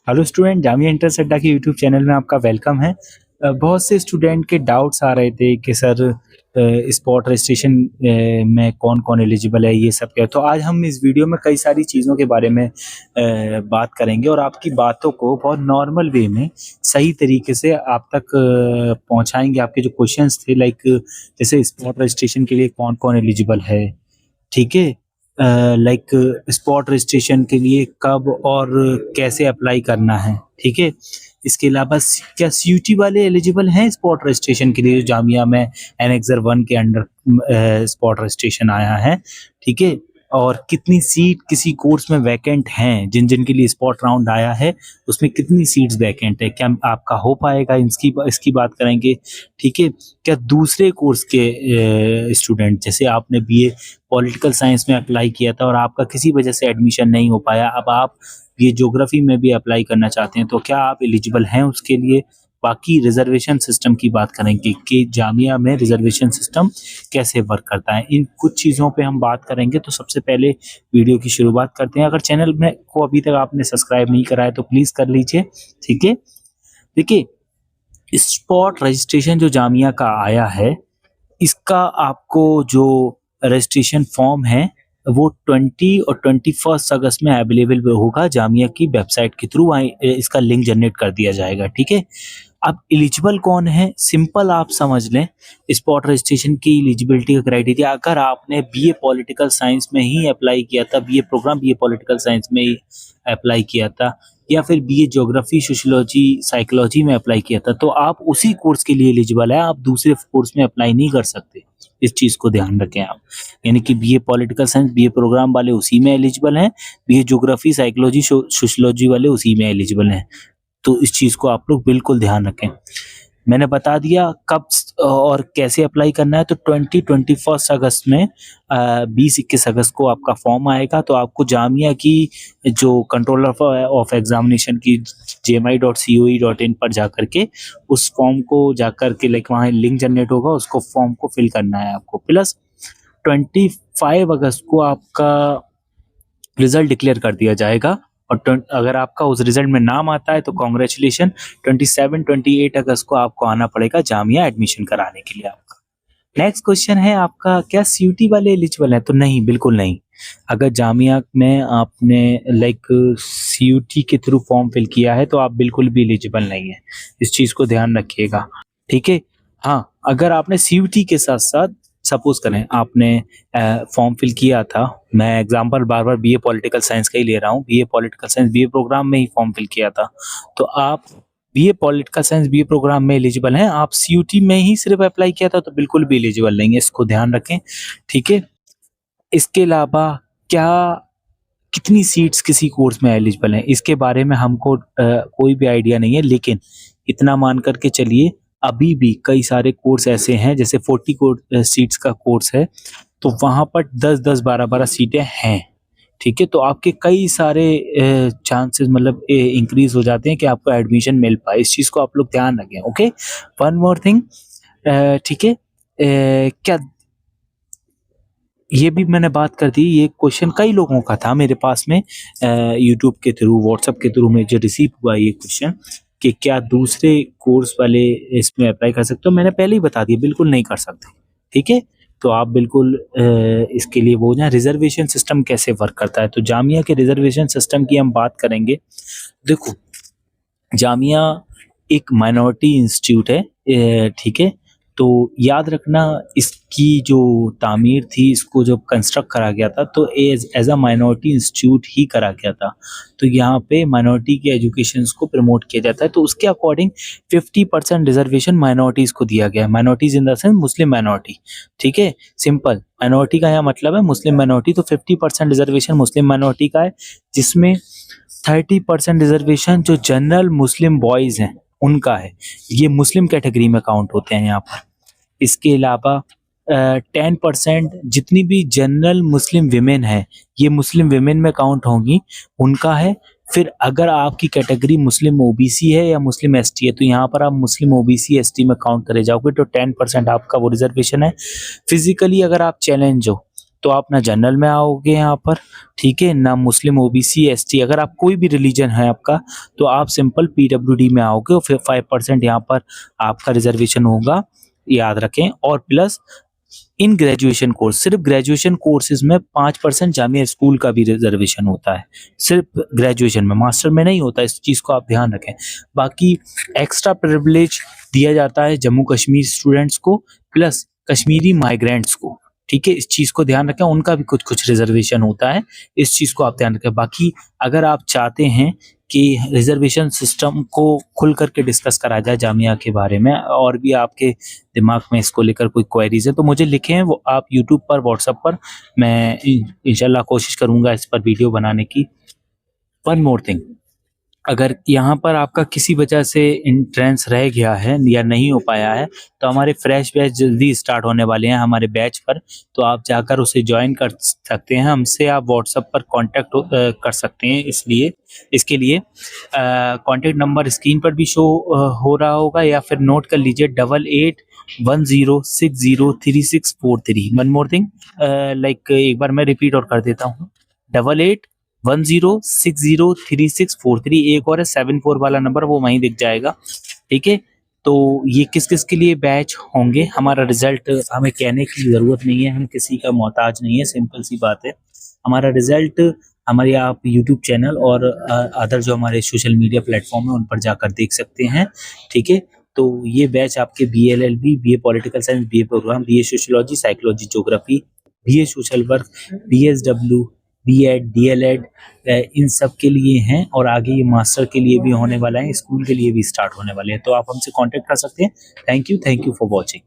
Hello student, Jamia inter अड्डा के YouTube channel में आपका वेलकम है। बहुत से स्टूडेंट के डाउट्स आ रहे थे कि सर स्पॉट रजिस्ट्रेशन में कौन कौन एलिजिबल है, ये सब क्या। तो आज हम इस वीडियो में कई सारी चीज़ों के बारे में बात करेंगे और आपकी बातों को बहुत नॉर्मल वे में सही तरीके से आप तक पहुंचाएंगे। आपके जो क्वेश्चंस थे, लाइक जैसे स्पॉट रजिस्ट्रेशन के लिए कौन कौन एलिजिबल है, ठीक है, लाइक स्पॉट रजिस्ट्रेशन के लिए कब और कैसे अप्लाई करना है, ठीक है। इसके अलावा क्या सीयूटी वाले एलिजिबल हैं स्पॉट रजिस्ट्रेशन के लिए, जो जामिया में एनेक्सर 1 के अंडर स्पॉट रजिस्ट्रेशन आया है, ठीक है। और कितनी सीट किसी कोर्स में वैकेंट हैं, जिन जिन के लिए स्पॉट राउंड आया है उसमें कितनी सीट्स वैकेंट है, क्या आपका हो पाएगा, इसकी बात करेंगे, ठीक है। क्या दूसरे कोर्स के स्टूडेंट, जैसे आपने बीए पॉलिटिकल साइंस में अप्लाई किया था और आपका किसी वजह से एडमिशन नहीं हो पाया, अब आप ये ज्योग्राफी में भी अप्लाई करना चाहते हैं, तो क्या आप एलिजिबल हैं उसके लिए। बाकी रिजर्वेशन सिस्टम की बात करेंगे कि जामिया में रिजर्वेशन सिस्टम कैसे वर्क करता है, इन कुछ चीज़ों पे हम बात करेंगे। तो सबसे पहले वीडियो की शुरुआत करते हैं। अगर चैनल में को अभी तक आपने सब्सक्राइब नहीं करा है तो प्लीज़ कर लीजिए, ठीक है। देखिए, स्पॉट रजिस्ट्रेशन जो जामिया का आया है, इसका आपको जो रजिस्ट्रेशन फॉर्म है वो 20 और 21 अगस्त में अवेलेबल होगा जामिया की वेबसाइट के थ्रू। इसका लिंक जनरेट कर दिया जाएगा, ठीक है। अब एलिजिबल कौन है, सिंपल आप समझ लें। स्पॉट रजिस्ट्रेशन की एलिजिबिलिटी का क्राइटेरिया, अगर आपने बीए पॉलिटिकल साइंस में ही अप्लाई किया था, BA programme BA political science में ही अप्लाई किया था, या फिर बीए ज्योग्राफी सोशियोलॉजी साइकोलॉजी में अप्लाई किया था, तो आप उसी कोर्स के लिए एलिजिबल है। आप दूसरे कोर्स में अप्लाई नहीं कर सकते, इस चीज़ को ध्यान रखें आप। यानी कि BA political science BA programme वाले उसी में एलिजिबल हैं, बीए ज्योग्राफी साइकोलॉजी सोशियोलॉजी वाले उसी में एलिजिबल हैं। तो इस चीज़ को आप लोग बिल्कुल ध्यान रखें। मैंने बता दिया कब और कैसे अप्लाई करना है। तो 21 अगस्त में 20-21 अगस्त को आपका फॉर्म आएगा। तो आपको जामिया की जो कंट्रोलर ऑफ एग्जामिनेशन की jmi.coe.in पर जाकर के उस फॉर्म को जाकर के, लाइक वहाँ लिंक जनरेट होगा, उसको फॉर्म को फिल करना है आपको। प्लस 25 अगस्त को आपका रिजल्ट डिक्लेयर कर दिया जाएगा और अगर आपका उस रिजल्ट में नाम आता है तो कॉन्ग्रेचुलेशन। 27-28 अगस्त को आपको आना पड़ेगा जामिया एडमिशन कराने के लिए आपका। नेक्स्ट क्वेश्चन है आपका, क्या सीयूटी वाले एलिजिबल हैं? तो नहीं, बिल्कुल नहीं। अगर जामिया में आपने लाइक सीयूटी के थ्रू फॉर्म फिल किया है तो आप बिल्कुल भी एलिजिबल नहीं है, इस चीज़ को ध्यान रखिएगा, ठीक है। हाँ, अगर आपने सीयूटी के साथ साथ सपोज करें आपने फॉर्म फिल किया था, मैं एग्जांपल बार बार बीए पॉलिटिकल साइंस का ही ले रहा हूँ, BA political science BA programme में ही फॉर्म फिल किया था, तो आप BA political science BA programme में एलिजिबल हैं। आप सीयूटी में ही सिर्फ अप्लाई किया था तो बिल्कुल भी एलिजिबल नहीं है, इसको ध्यान रखें, ठीक है। इसके अलावा क्या कितनी सीट्स किसी कोर्स में एलिजिबल हैं, इसके बारे में हमको कोई भी आइडिया नहीं है, लेकिन इतना मान करके चलिए अभी भी कई सारे कोर्स ऐसे हैं, जैसे 40 सीट्स का कोर्स है तो वहाँ पर 10-10 12-12 सीटें हैं, ठीक है। तो आपके कई सारे चांसेस मतलब इंक्रीज हो जाते हैं कि आपको एडमिशन मिल पाए, इस चीज़ को आप लोग ध्यान रखें, ओके। वन मोर थिंग, ठीक है, क्या ये भी मैंने बात कर दी, ये क्वेश्चन कई लोगों का था मेरे पास में यूट्यूब के थ्रू, व्हाट्सएप के थ्रू मुझे रिसीव हुआ ये क्वेश्चन कि क्या दूसरे कोर्स वाले इसमें अप्लाई कर सकते हो। मैंने पहले ही बता दिया, बिल्कुल नहीं कर सकते, ठीक है। तो आप बिल्कुल इसके लिए वो जाए। रिजर्वेशन सिस्टम कैसे वर्क करता है, तो जामिया के रिजर्वेशन सिस्टम की हम बात करेंगे। देखो, जामिया एक माइनॉरिटी इंस्टीट्यूट है, ठीक है। तो याद रखना, इसकी जो तामीर थी, इसको जब कंस्ट्रक्ट करा गया था तो एज अ माइनॉरिटी इंस्टीट्यूट ही करा गया था। तो यहाँ पे माइनॉरिटी के एजुकेशन को प्रमोट किया जाता है, तो उसके अकॉर्डिंग 50% रिजर्वेशन माइनॉरिटीज़ को दिया गया है। Minorities in the sense Muslim minority, ठीक है। सिंपल, माइनॉरिटी का यहाँ मतलब है मुस्लिम माइनॉरिटी, तो 50% रिजर्वेशन मुस्लिम माइनॉरिटी का है, जिसमें 30% रिजर्वेशन जो जनरल मुस्लिम बॉयज़ हैं उनका है। ये मुस्लिम कैटेगरी में काउंट होते हैं यहाँ पर। इसके अलावा 10% जितनी भी जनरल मुस्लिम विमेन है, ये मुस्लिम विमेन में काउंट होंगी, उनका है। फिर अगर आपकी कैटेगरी मुस्लिम ओबीसी है या मुस्लिम एसटी है तो यहाँ पर आप मुस्लिम ओबीसी एसटी में काउंट करे जाओगे, तो 10% आपका वो रिजर्वेशन है। फिजिकली अगर आप चैलेंज हो तो आप ना जनरल में आओगे यहाँ पर, ठीक है, ना मुस्लिम, ओबीसी, एसटी, अगर आप कोई भी रिलीजन है आपका, तो आप सिंपल पीडब्ल्यूडी में आओगे और फिर 5% यहाँ पर आपका रिजर्वेशन होगा, याद रखें। और प्लस इन ग्रेजुएशन कोर्स, सिर्फ ग्रेजुएशन कोर्सेज में 5% जामिया स्कूल का भी रिजर्वेशन होता है, सिर्फ ग्रेजुएशन में, मास्टर में नहीं होता, इस चीज़ को आप ध्यान रखें। बाकी एक्स्ट्रा प्रिविलेज दिया जाता है जम्मू कश्मीर स्टूडेंट्स को, प्लस कश्मीरी माइग्रेंट्स को, ठीक है, इस चीज़ को ध्यान रखें, उनका भी कुछ कुछ रिजर्वेशन होता है, इस चीज़ को आप ध्यान रखें। बाकी अगर आप चाहते हैं कि रिजर्वेशन सिस्टम को खुल करके डिस्कस करा जाए जामिया के बारे में, और भी आपके दिमाग में इसको लेकर कोई क्वेरीज है तो मुझे लिखें, वो आप यूट्यूब पर, व्हाट्सएप पर, मैं इंशाल्लाह कोशिश करूंगा इस पर वीडियो बनाने की। वन मोर थिंग, अगर यहाँ पर आपका किसी वजह से एंट्रेंस रह गया है या नहीं हो पाया है, तो हमारे फ्रेश बैच जल्दी स्टार्ट होने वाले हैं हमारे बैच पर, तो आप जाकर उसे ज्वाइन कर सकते हैं। हमसे आप व्हाट्सएप पर कांटेक्ट कर सकते हैं। इसलिए इसके लिए कांटेक्ट नंबर स्क्रीन पर भी शो हो रहा होगा, या फिर नोट कर लीजिए 8810603643। वन मोर थिंग, लाइक एक बार मैं रिपीट और कर देता हूँ, 8810603643। एक और है 74 वाला नंबर, वो वहीं दिख जाएगा, ठीक है। तो ये किस किस के लिए बैच होंगे, हमारा रिजल्ट हमें कहने की ज़रूरत नहीं है, हम किसी का मोहताज नहीं है, सिंपल सी बात है। हमारा रिजल्ट हमारे आप यूट्यूब चैनल और अदर जो हमारे सोशल मीडिया प्लेटफॉर्म है उन पर जाकर देख सकते हैं, ठीक है। तो ये बैच आपके BLLB, BA political science, BA programme, BA sociology, psychology, geography, BA social work, BSW, B.Ed, DLED, इन सब के लिए हैं, और आगे ये मास्टर के लिए भी होने वाला है, स्कूल के लिए भी स्टार्ट होने वाले हैं, तो आप हमसे कांटेक्ट कर सकते हैं। Thank you for watching.